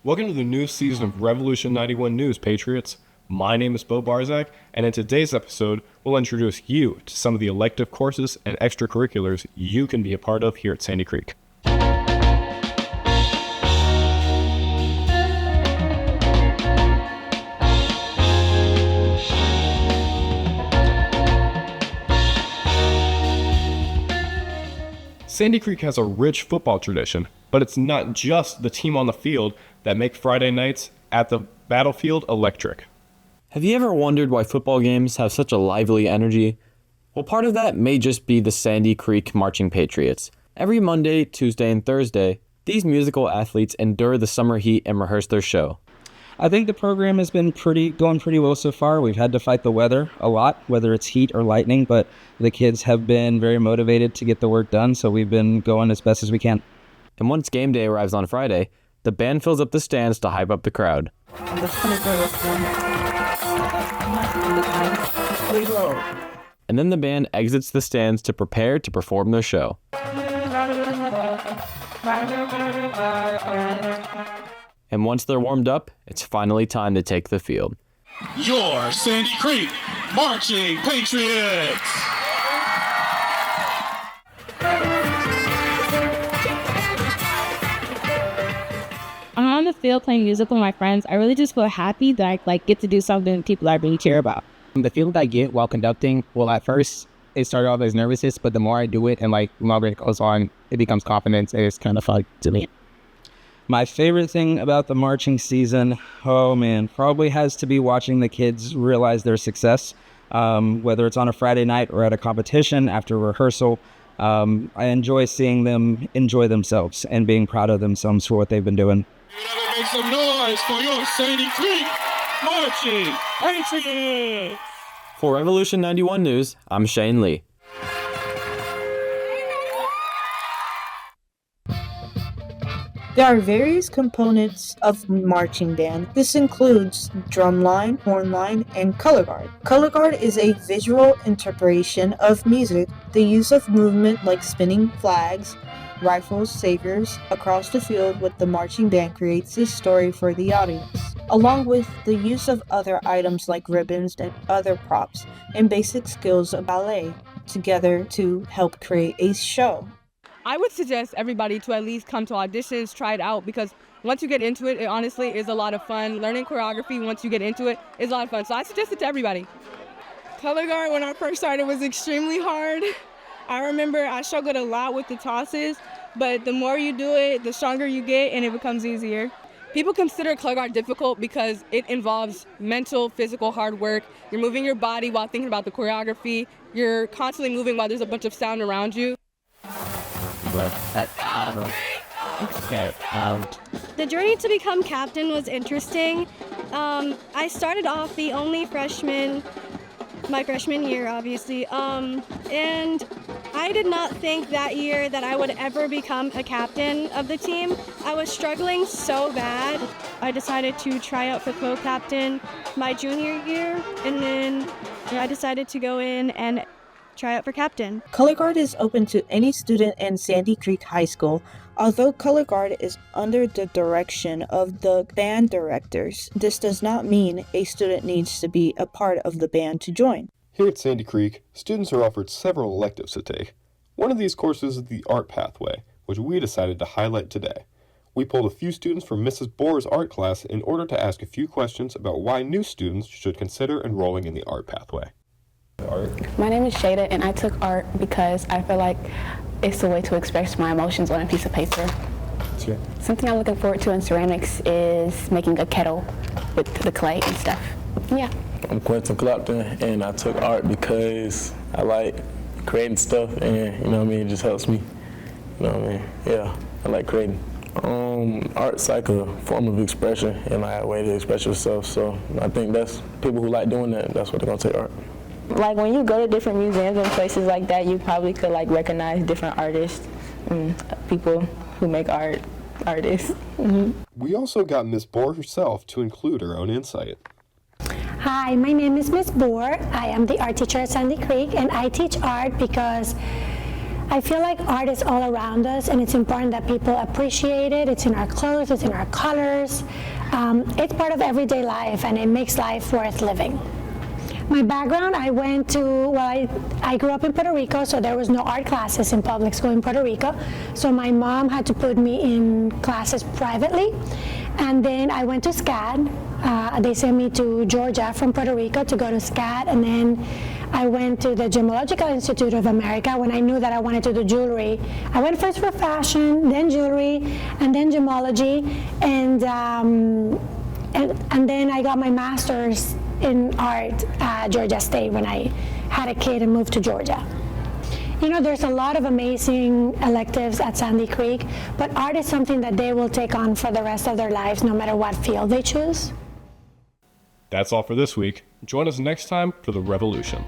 Welcome to the new season of Revolution 91 News, Patriots. My name is Bo Barzak, and in today's episode, we'll introduce you to some of the elective courses and extracurriculars you can be a part of here at Sandy Creek. Sandy Creek has a rich football tradition, but it's not just the team on the field that make Friday nights at the battlefield electric. Have you ever wondered why football games have such a lively energy? Well, part of that may just be the Sandy Creek Marching Patriots. Every Monday, Tuesday, and Thursday, these musical athletes endure the summer heat and rehearse their show. I think the program has been going pretty well so far. We've had to fight the weather a lot, whether it's heat or lightning, but the kids have been very motivated to get the work done, so we've been going as best as we can. And once game day arrives on Friday, the band fills up the stands to hype up the crowd. And then the band exits the stands to prepare to perform their show. And once they're warmed up, it's finally time to take the field. Your Sandy Creek Marching Patriots! I'm on the field playing music with my friends. I really just feel happy that I get to do something people I really care about. The feeling I get while conducting, well, at first it started off as nervousness, but the more I do it and the longer it goes on, it becomes confidence, and it's kind of fun to me. My favorite thing about the marching season, probably has to be watching the kids realize their success, whether it's on a Friday night or at a competition after rehearsal. I enjoy seeing them enjoy themselves and being proud of themselves for what they've been doing. Make some noise for your Sandy Creek Marching Patriots! For Revolution 91 News, I'm Shane Lee. There are various components of marching band. This includes drum line, horn line, and color guard. Color guard is a visual interpretation of music. The use of movement like spinning flags, rifles, sabers across the field with the marching band creates this story for the audience, along with the use of other items like ribbons and other props and basic skills of ballet together to help create a show. I would suggest everybody to at least come to auditions, try it out, because once you get into it, it honestly is a lot of fun. Learning choreography, once you get into it, is a lot of fun. So I suggest it to everybody. Color guard, when I first started, was extremely hard. I remember I struggled a lot with the tosses, but the more you do it, the stronger you get, and it becomes easier. People consider color guard difficult because it involves mental, physical hard work. You're moving your body while thinking about the choreography. You're constantly moving while there's a bunch of sound around you. The journey to become captain was interesting. I started off the only freshman, my freshman year, obviously, and I did not think that year that I would ever become a captain of the team. I was struggling so bad. I decided to try out for co-captain my junior year, and then I decided to go in and try out for captain. Color guard is open to any student in Sandy Creek High School. Although color guard is under the direction of the band directors, this does not mean a student needs to be a part of the band to join. Here at Sandy Creek, students are offered several electives to take. One of these courses is the art pathway, which we decided to highlight today. We pulled a few students from Mrs. Bohr's art class in order to ask a few questions about why new students should consider enrolling in the art pathway. Art. My name is Shada, and I took art because I feel like it's a way to express my emotions on a piece of paper. Sure. Something I'm looking forward to in ceramics is making a kettle with the clay and stuff. Yeah. I'm Quentin Clopton, and I took art because I like creating stuff, and it just helps me. Yeah, I like creating. Art's like a form of expression and like a way to express yourself, so I think that's people who like doing that, that's what they're gonna take art. Like when you go to different museums and places like that, you probably could recognize different artists and people who make art, artists. Mm-hmm. We also got Miss Bohr herself to include her own insight. Hi, my name is Miss Bohr. I am the art teacher at Sandy Creek, and I teach art because I feel like art is all around us, and it's important that people appreciate it. It's in our clothes, it's in our colors. It's part of everyday life, and it makes life worth living. My background, I grew up in Puerto Rico, so there was no art classes in public school in Puerto Rico. So my mom had to put me in classes privately. And then I went to SCAD. They sent me to Georgia from Puerto Rico to go to SCAD. And then I went to the Gemological Institute of America when I knew that I wanted to do jewelry. I went first for fashion, then jewelry, and then gemology. And then I got my master's in art at Georgia State when I had a kid and moved to Georgia. You know, there's a lot of amazing electives at Sandy Creek, but art is something that they will take on for the rest of their lives, no matter what field they choose. That's all for this week. Join us next time for The Revolution.